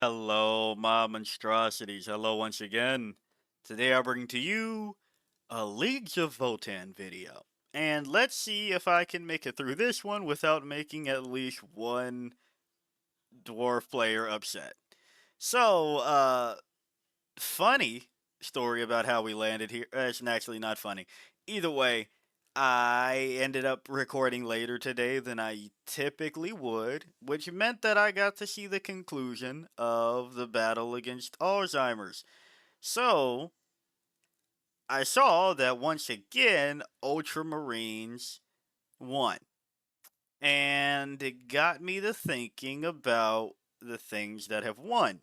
Hello, my monstrosities. Hello once again. Today I bring to you a Leagues of Votann video. And let's see if I can make it through this one without making at least one dwarf player upset. So, funny story about how we landed here. It's actually not funny. Either way, I ended up recording later today than I typically would, which meant that I got to see the conclusion of the battle against Alzheimer's. So, I saw that once again, Ultramarines won. And it got me to thinking about the things that have won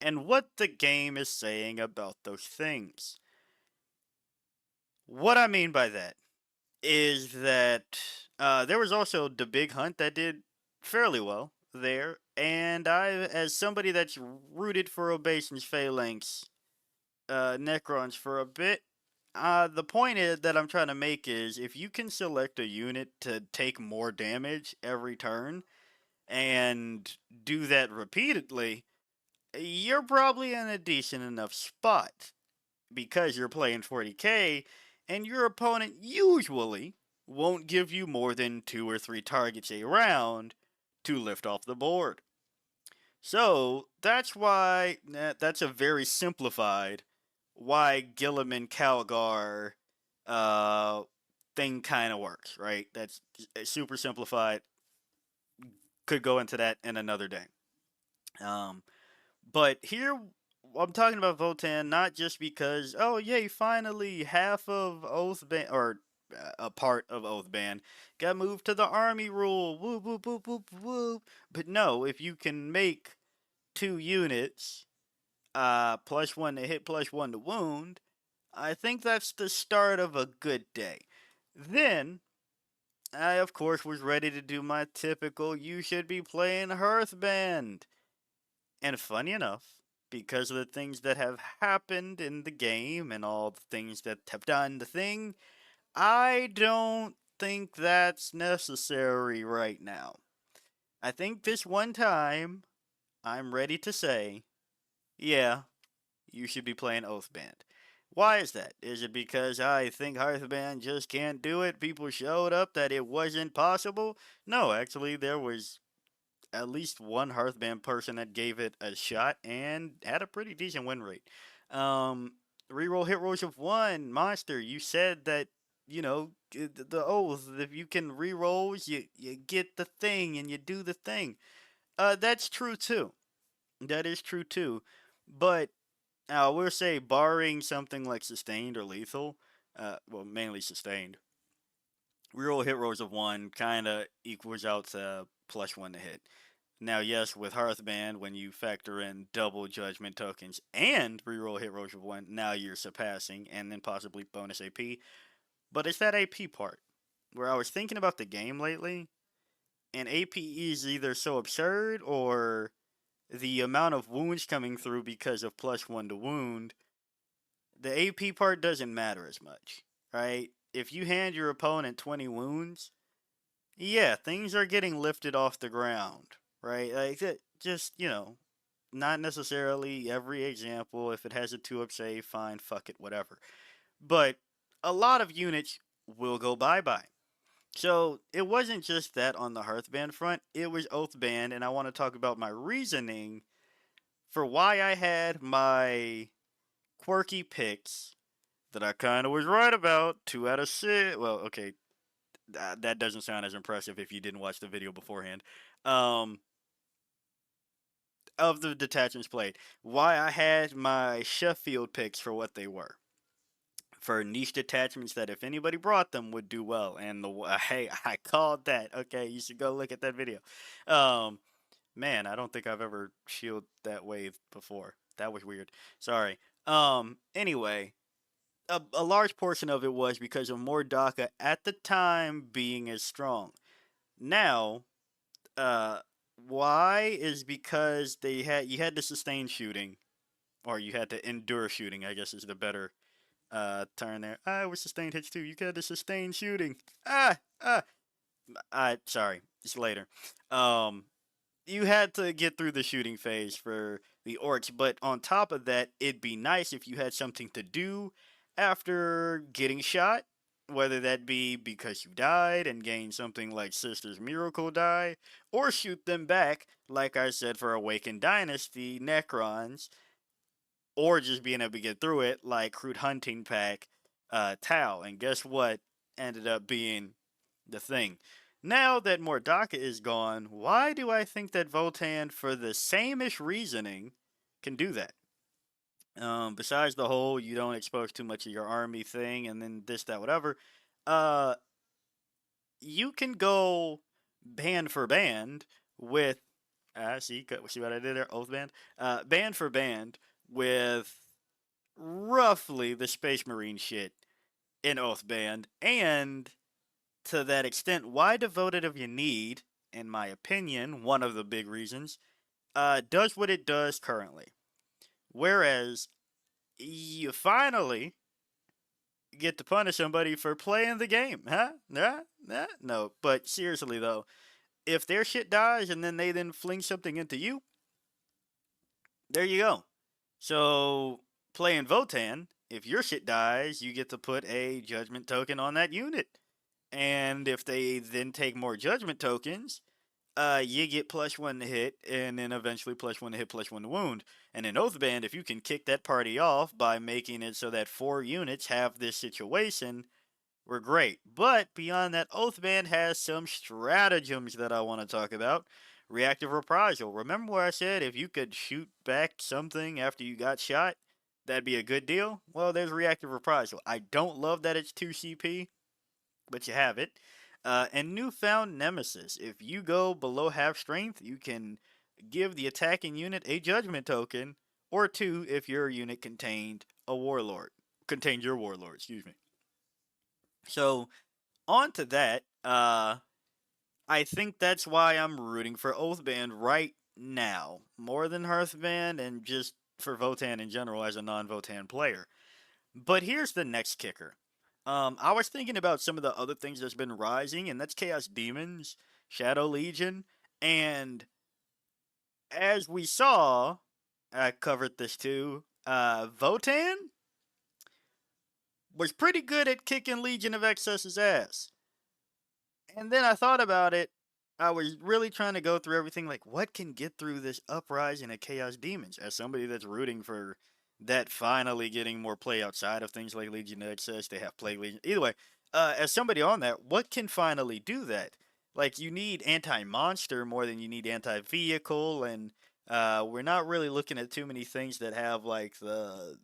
and what the game is saying about those things. What I mean by that is that there was also the big hunt that did fairly well there, and I, as somebody that's rooted for Obation's Phalanx Necrons for a bit, the point is that I'm trying to make is if you can select a unit to take more damage every turn and do that repeatedly, you're probably in a decent enough spot because you're playing 40k, and your opponent usually won't give you more than 2 or 3 targets a round to lift off the board. So that's why that's a very simplified why Gilliman Calgar uh thing kind of works, right? That's super simplified. Could go into that in another day. Um, But here I'm talking about Votann not just because, oh yay, finally half of Oathband or a part of Oathband got moved to the army rule. Whoop whoop whoop whoop whoop. But no, if you can make 2 units, +1 to hit, +1 to wound, I think that's the start of a good day. Then I of course was ready to do my typical you should be playing Hearthband. And funny enough, because of the things that have happened in the game and all the things that have done the thing, I don't think that's necessary right now. I think this one time, I'm ready to say, yeah, you should be playing Oathband. Why is that? Is it because I think Hearthband just can't do it? People showed up that it wasn't possible? No, actually, there was at least one Hearthband person that gave it a shot and had a pretty decent win rate. Um, Reroll hit rolls of 1. Monster, you said that, the oath, if you can rerolls, you get the thing and you do the thing. That's true too. That is true too. But I will say, barring something like sustained or lethal, well, mainly sustained, reroll hit rolls of 1 kind of equals out to +1 to hit. Now, yes, with Hearthband, when you factor in double judgment tokens and reroll hit rolls of 1, now you're surpassing and then possibly bonus AP. But it's that AP part where I was thinking about the game lately, and AP is either so absurd or the amount of wounds coming through because of +1 to wound. The AP part doesn't matter as much, right? If you hand your opponent 20 wounds, yeah, things are getting lifted off the ground, right? Like that, just not necessarily every example. If it has a 2-up save, fine, fuck it, whatever. But a lot of units will go bye bye. So it wasn't just that on the Hearthband front, it was Oathband, and I want to talk about my reasoning for why I had my quirky picks that I kind of was right about. 2 out of 6. Well, okay, that doesn't sound as impressive if you didn't watch the video beforehand. Um, of the detachments played, why I had my Sheffield picks for what they were. For niche detachments that if anybody brought them would do well, and hey, I called that. Okay, you should go look at that video. Um, Man, I don't think I've ever shield that wave before. That was weird. Sorry. Anyway, a large portion of it was because of Mordaka at the time being as strong. Now, uh, why is because you had to sustain shooting, or you had to endure shooting. I guess is the better turn there. I was sustained hits too. You got to sustain shooting. Ah. Sorry. It's later. Um, you had to get through the shooting phase for the orcs, but on top of that, it'd be nice if you had something to do after getting shot, whether that be because you died and gained something like Sister's Miracle Die, or shoot them back, like I said for Awakened Dynasty, Necrons, or just being able to get through it, like Crude Hunting Pack, Tau. And guess what ended up being the thing? Now that Mordaka is gone, why do I think that Votann, for the same-ish reasoning, can do that? Besides the whole you don't expose too much of your army thing, and then this, that, whatever, uh, you can go band for band with, see what I did there, Oathband? Band for band with roughly the Space Marine shit in Oathband, and to that extent, why devoted of you need, in my opinion, one of the big reasons, does what it does currently. Whereas you finally get to punish somebody for playing the game, huh? No. But seriously though, if their shit dies and then they then fling something into you, there you go. So playing Votann, if your shit dies, you get to put a judgment token on that unit. And if they then take more judgment tokens, you get +1 to hit, and then eventually +1 to hit, +1 to wound. And in Oathband, if you can kick that party off by making it so that 4 units have this situation, we're great. But beyond that, Oathband has some stratagems that I want to talk about. Reactive reprisal. Remember where I said if you could shoot back something after you got shot, that'd be a good deal? Well, there's reactive reprisal. I don't love that it's 2 CP, but you have it. And newfound nemesis. If you go below half strength, you can give the attacking unit a judgment token, or 2 if your unit contained a warlord. Contained your warlord, excuse me. So, on to that. I think that's why I'm rooting for Oathband right now, more than Hearthband, and just for Votann in general as a non-Votann player. But here's the next kicker. I was thinking about some of the other things that's been rising, and that's Chaos Demons, Shadow Legion, and as we saw, I covered this too. Votann was pretty good at kicking Legion of Excess's ass. And then I thought about it. I was really trying to go through everything, like what can get through this uprising of Chaos Demons. As somebody that's rooting for that finally getting more play outside of things like Legion of Excess, they have Plague Legion. Either way, as somebody on that, what can finally do that? Like you need anti-monster more than you need anti-vehicle, and we're not really looking at too many things that have like the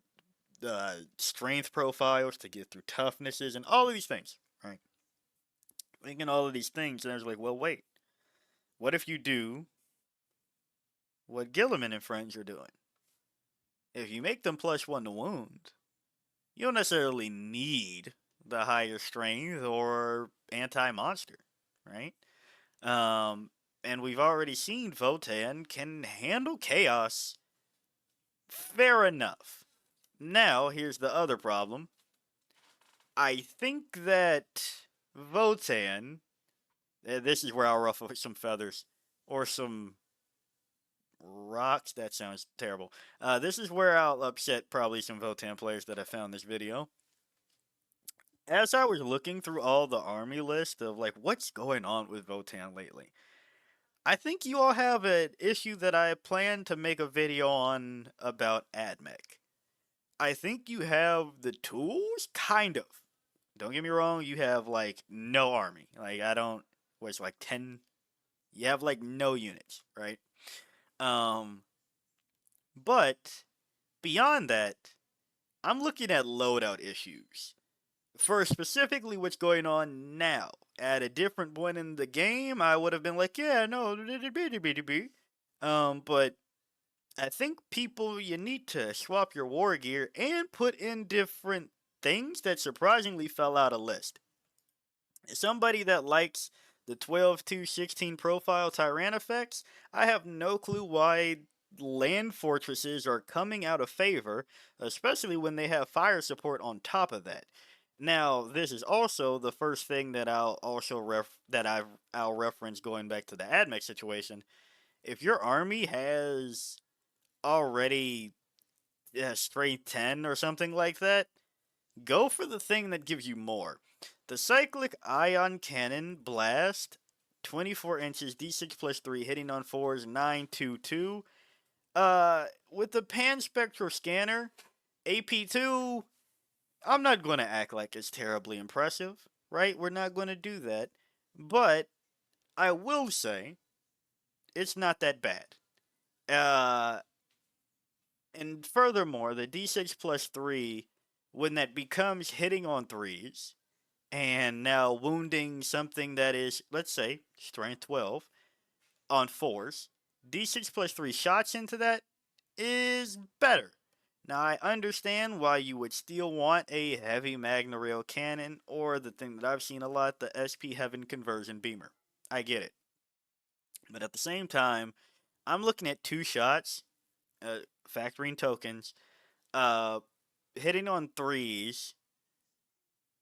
strength profiles to get through toughnesses and all of these things, right? Thinking all of these things, and I was like, well, wait. What if you do what Gilliman and friends are doing? If you make them +1 to wound, you don't necessarily need the higher strength or anti-monster, right? And we've already seen Votann can handle chaos fair enough. Now, here's the other problem. I think that Votann, this is where I'll ruffle some feathers, or some rocks. That sounds terrible. This is where I'll upset probably some Votann players that I found this video. As I was looking through all the army list of like what's going on with Votann lately, I think you all have an issue that I plan to make a video on about AdMech. I think you have the tools, kind of. Don't get me wrong, you have like no army. Like I don't, what's like 10? You have like no units, right? Um, but beyond that, I'm looking at loadout issues. For specifically what's going on now. At a different point in the game, I would have been like, yeah, no, but I think people, you need to swap your war gear and put in different things that surprisingly fell out of list. As somebody that likes the 12-2-16 profile Tyrant effects, I have no clue why land fortresses are coming out of favor, especially when they have fire support on top of that. Now, this is also the first thing that I'll reference going back to the AdMech situation if your army has already strength 10 or something like that, go for the thing that gives you more. The cyclic ion cannon blast, 24 inches, d6 plus 3, hitting on 4s, 922. With the panspectral scanner, AP2, I'm not going to act like it's terribly impressive, right? We're not going to do that. But I will say it's not that bad. Uh, and furthermore, the d6 plus 3, when that becomes hitting on 3s, and now wounding something that is, let's say, strength 12 on 4s, d6 plus 3 shots into that is better. Now, I understand why you would still want a heavy Magna Rail cannon, or the thing that I've seen a lot, the SP Heaven Conversion Beamer. I get it. But at the same time, I'm looking at two shots, uh, factoring tokens, uh, hitting on 3s,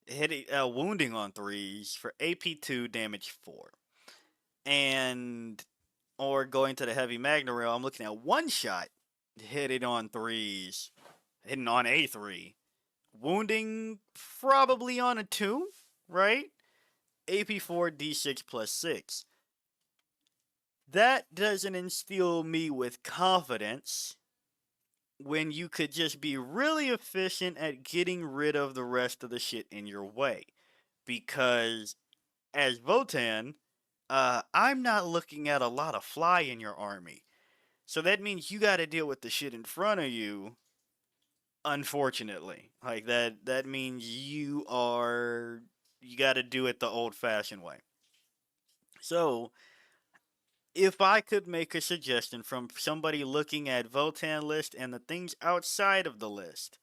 hitting, wounding on 3s for AP2 damage 4. And, or going to the heavy Magna Rail, I'm looking at one shot, hitting on 3s, hitting on A3, wounding probably on a 2, right? AP4 D6 plus 6. That doesn't instill me with confidence when you could just be really efficient at getting rid of the rest of the shit in your way. Because as Votann, I'm not looking at a lot of fly in your army. So that means you gotta deal with the shit in front of you, unfortunately. Like that means you gotta do it the old fashioned way. So if I could make a suggestion from somebody looking at Votann list and the things outside of the list,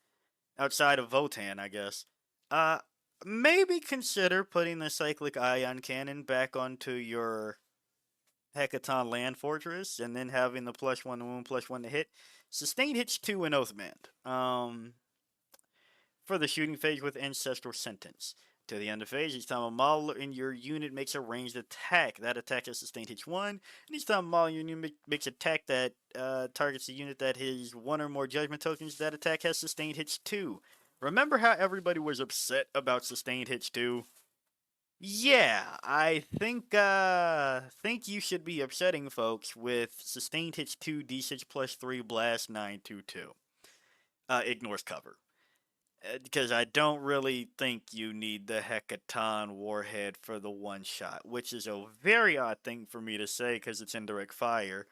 outside of Votann, I guess, uh, maybe consider putting the cyclic ion cannon back onto your Hecaton land fortress, and then having the +1 to wound, +1 to hit. Sustained hits 2 in Oathband. For the shooting phase with Ancestral Sentence. To the end of phase, each time a model in your unit makes a ranged attack, that attack has sustained hits 1. And each time a model in your unit makes an attack that targets a unit that has 1 or more judgment tokens, that attack has sustained hits 2. Remember how everybody was upset about sustained hits 2? Yeah, I think you should be upsetting folks with sustained hits 2 d6 plus 3 blast 922. Ignores cover. Because I don't really think you need the Hecaton Warhead for the one shot, which is a very odd thing for me to say because it's indirect fire,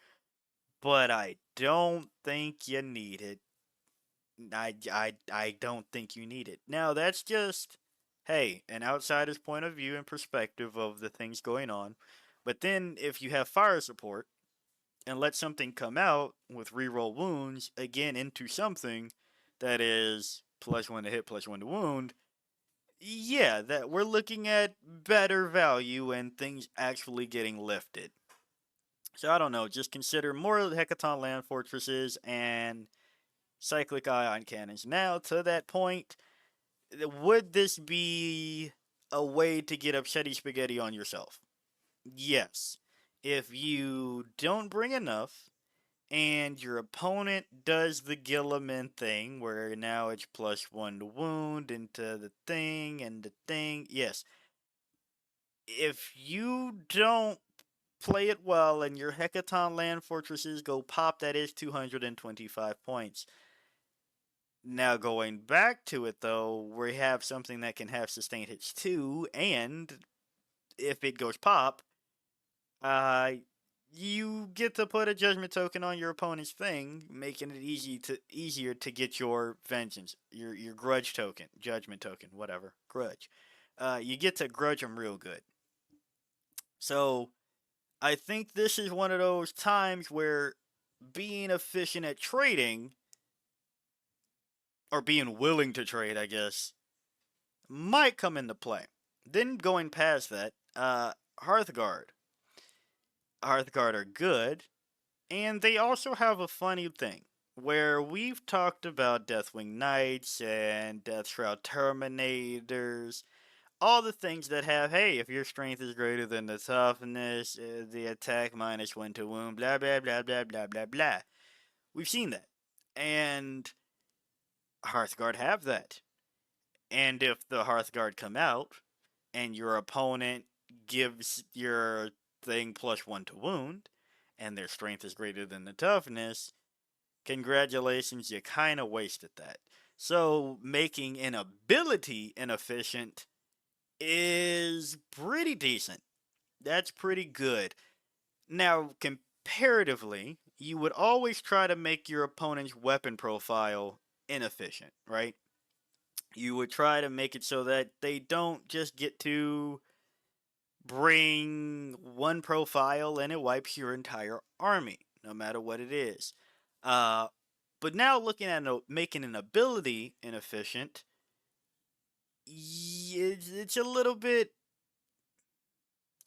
but I don't think you need it. I don't think you need it. Now, that's just, hey, an outsider's point of view and perspective of the things going on. But then, if you have fire support and let something come out with reroll wounds again into something that is +1 to hit, +1 to wound, yeah, that we're looking at better value and things actually getting lifted. So I don't know, just consider more of the Hecaton land fortresses and cyclic ion cannons. Now, to that point, would this be a way to get upsetty spaghetti on yourself? Yes. If you don't bring enough, and your opponent does the Gilliman thing, where now it's +1 to wound into the thing and the thing. Yes. If you don't play it well and your Hecaton land fortresses go pop, that is 225 points. Now, going back to it though, we have something that can have sustained hits too, and if it goes pop, uh, you get to put a judgment token on your opponent's thing, making it easier to get your vengeance, your grudge token, judgment token, whatever, grudge. You get to grudge them real good. So I think this is one of those times where being efficient at trading, or being willing to trade, I guess, might come into play. Then going past that, Hearthguard. Hearthguard are good, and they also have a funny thing where we've talked about Deathwing Knights and Deathshroud Terminators. all the things that have, hey, if your strength is greater than the toughness, the attack -1 to wound, blah blah blah blah blah blah blah. We've seen that, and Hearthguard have that. And if the Hearthguard come out and your opponent gives your thing +1 to wound, and their strength is greater than the toughness, congratulations, you kind of wasted that. So making an ability inefficient is pretty decent. That's pretty good. Now, comparatively, you would always try to make your opponent's weapon profile inefficient, right? You would try to make it so that they don't just get to bring one profile and it wipes your entire army, no matter what it is. Uh, but now looking at making an ability inefficient, it's a little bit,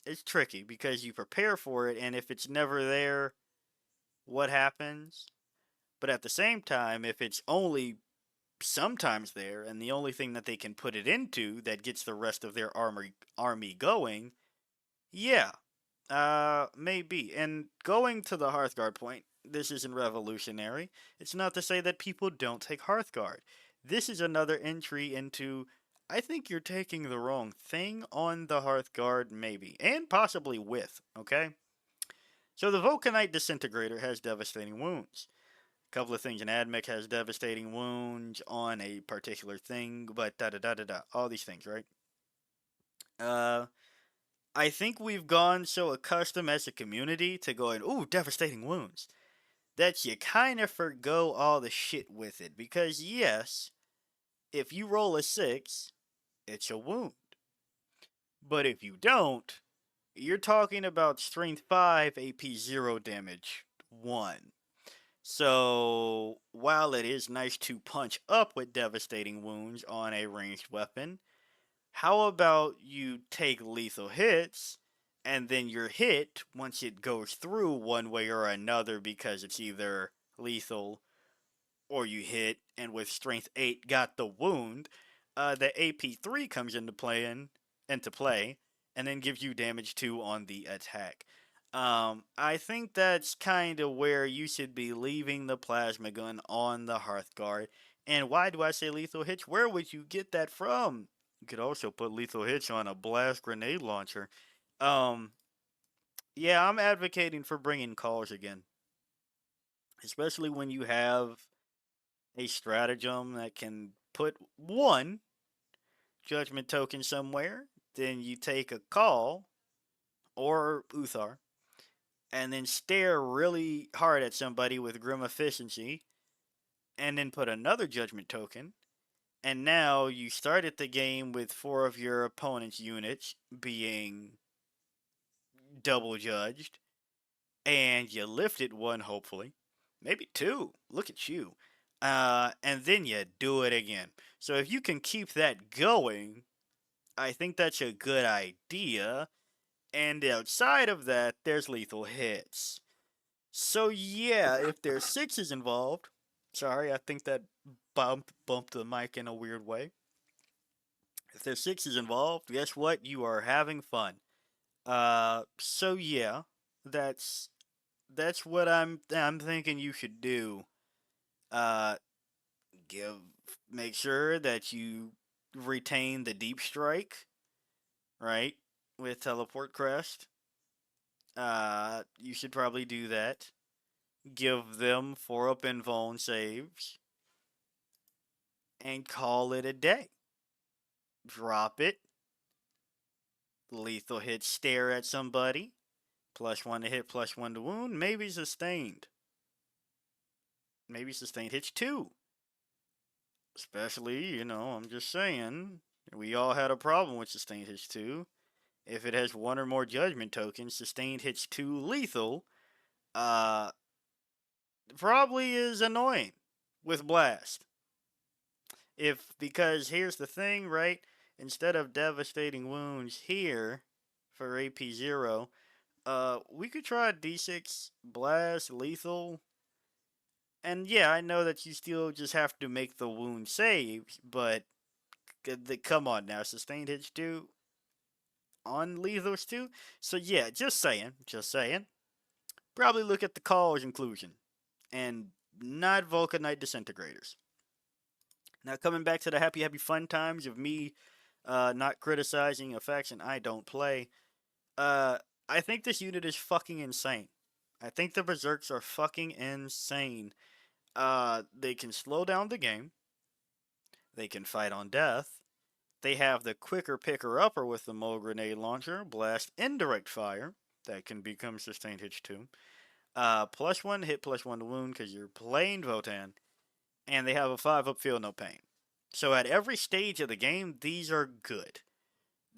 it's tricky because you prepare for it, and if it's never there, what happens? But at the same time, if it's only sometimes there, and the only thing that they can put it into that gets the rest of their army going, yeah, maybe. And going to the Hearthguard point, this isn't revolutionary. It's not to say that people don't take Hearthguard. This is another entry into, I think you're taking the wrong thing on the Hearthguard, maybe, and possibly with, okay? So the Vulcanite Disintegrator has devastating wounds. A couple of things, an Admech has devastating wounds on a particular thing, but da da da da da. All these things, right? Uh, I think we've gone so accustomed as a community to going, ooh, devastating wounds, that you kind of forgo all the shit with it. Because, yes, if you roll a 6, it's a wound. But if you don't, you're talking about strength 5, AP 0, damage 1. So, while it is nice to punch up with devastating wounds on a ranged weapon, how about you take lethal hits, and then your hit, once it goes through one way or another because it's either lethal or you hit and with strength 8 got the wound, the AP3 comes into play and then gives you damage 2 on the attack. I think that's kind of where you should be leaving the plasma gun on the Hearthguard. And why do I say lethal hits? Where would you get that from? You could also put lethal hits on a blast grenade launcher. Um, yeah, I'm advocating for bringing calls again, especially when you have a stratagem that can put one judgment token somewhere. Then you take a call or Uthar and then stare really hard at somebody with grim efficiency and then put another judgment token. And now you started the game with 4 of your opponent's units being double judged, and you lifted one, hopefully, maybe 2. Look at you. And then you do it again. So if you can keep that going, I think that's a good idea. And outside of that, there's lethal hits. So yeah, if there's sixes involved, sorry, I think that bumped the mic in a weird way. If there's sixes involved, guess what? You are having fun. So yeah, that's that's what I'm thinking you should do. Uh, give make sure that you retain the deep strike, right? With teleport crest. You should probably do that. Give them 4 up invuln saves and call it a day. Drop it. Lethal hit, stare at somebody. +1 to hit, +1 to wound. Maybe sustained. Maybe sustained hits 2. Especially, I'm just saying, we all had a problem with sustained hits 2. If it has 1 or more judgment tokens, sustained hits 2 lethal, uh, probably is annoying with blast. Because here's the thing, right? Instead of devastating wounds here for AP 0, we could try D6 blast lethal. And yeah, I know that you still just have to make the wound saves, but Come on now, sustained hits do on lethals too. So yeah, just saying. Probably look at the call's inclusion and not Vulcanite disintegrators. Now coming back to the happy fun times of me not criticizing a faction I don't play. Uh, I think this unit is fucking insane. I think the Berserks are fucking insane. They can slow down the game. They can fight on death. They have the quicker picker upper with the Mole Grenade Launcher, blast indirect fire. That can become sustained hits too. +1 hit, +1 to wound because you're playing Votann. And they have a 5-up feel no pain. So at every stage of the game, these are good.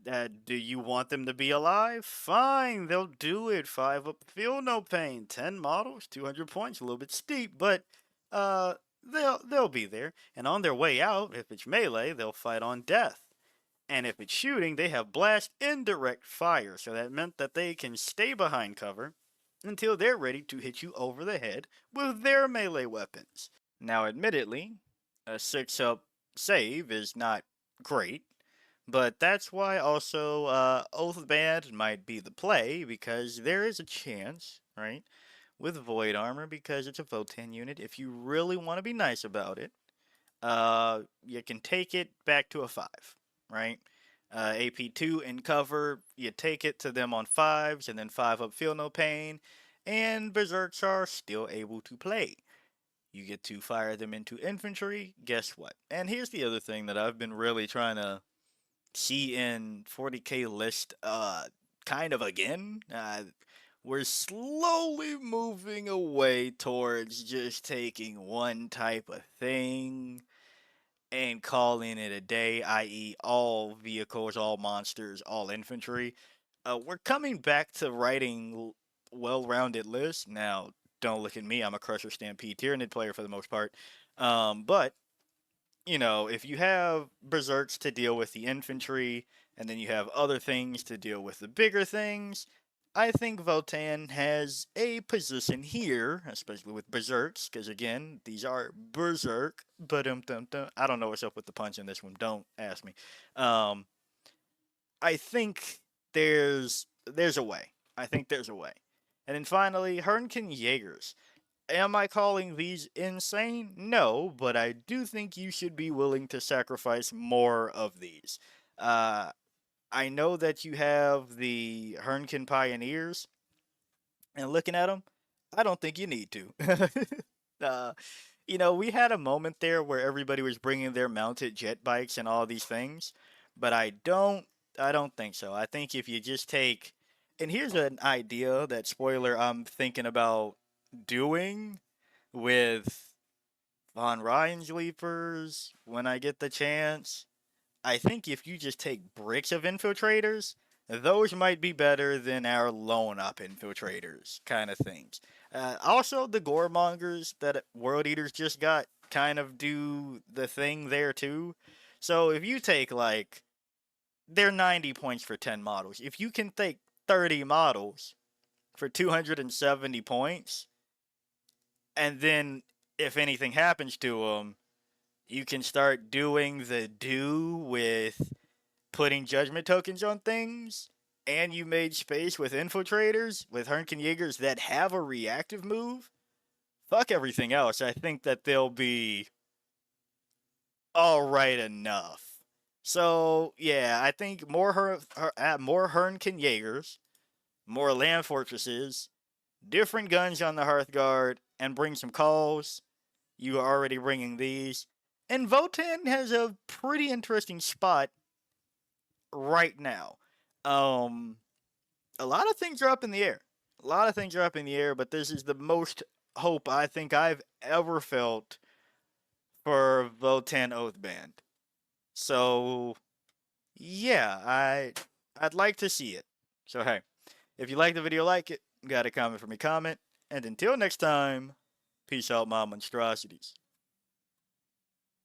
Do you want them to be alive? Fine, they'll do it. 5-up feel no pain. 10 models, 200 points, a little bit steep, but uh, they'll be there. And on their way out, if it's melee, they'll fight on death. And if it's shooting, they have blast indirect fire. So that meant that they can stay behind cover until they're ready to hit you over the head with their melee weapons. Now, admittedly, a 6-up save is not great, but that's why also Oathband might be the play, because there is a chance, right, with Void Armor, because it's a Votann unit, if you really want to be nice about it, you can take it back to a 5, right? AP2 in cover, you take it to them on 5s, and then 5-up feel no pain, and Berserks are still able to play. You get to fire them into infantry, guess what? And here's the other thing that I've been really trying to see in 40k list kind of again. We're slowly moving away towards just taking one type of thing and calling it a day, i.e. all vehicles, all monsters, all infantry. We're coming back to writing well-rounded lists. Now, don't look at me, I'm a Crusher Stampede Tyranid player for the most part. But you know, if you have berserks to deal with the infantry, and then you have other things to deal with the bigger things, I think Votann has a position here, especially with berserks, because again, these are berserk. But I don't know what's up with the punch in this one. Don't ask me. I think there's a way. I think there's a way. And then finally, Hernkin Jaegers. Am I calling these insane? No, but I do think you should be willing to sacrifice more of these. I know that you have the Hernkin Pioneers, and looking at them, I don't think you need to. uh, you know, we had a moment there where everybody was bringing their mounted jet bikes and all these things, but I don't think so. I think if you just take, and here's an idea that spoiler I'm thinking about doing with Von Ryan's Leapers when I get the chance. I think if you just take bricks of infiltrators, those might be better than our lone up infiltrators kind of things. Also, the goremongers that World Eaters just got kind of do the thing there too. So if you take like, they're 90 points for 10 models. If you can take 30 models for 270 points, and then if anything happens to them, you can start doing the do with putting judgment tokens on things, and you made space with infiltrators, with Hernkin Jaegers that have a reactive move. Fuck everything else. I think that they'll be alright enough. So, yeah, I think more Hernkin Jaegers, more land fortresses, different guns on the Hearthguard, and bring some calls. You are already bringing these. And Votann has a pretty interesting spot right now. A lot of things are up in the air. A lot of things are up in the air, but this is the most hope I think I've ever felt for Votann Oathband. So, yeah, I'd like to see it. So, hey, if you like the video, like it. Got a comment for me, comment. And until next time, peace out, my monstrosities.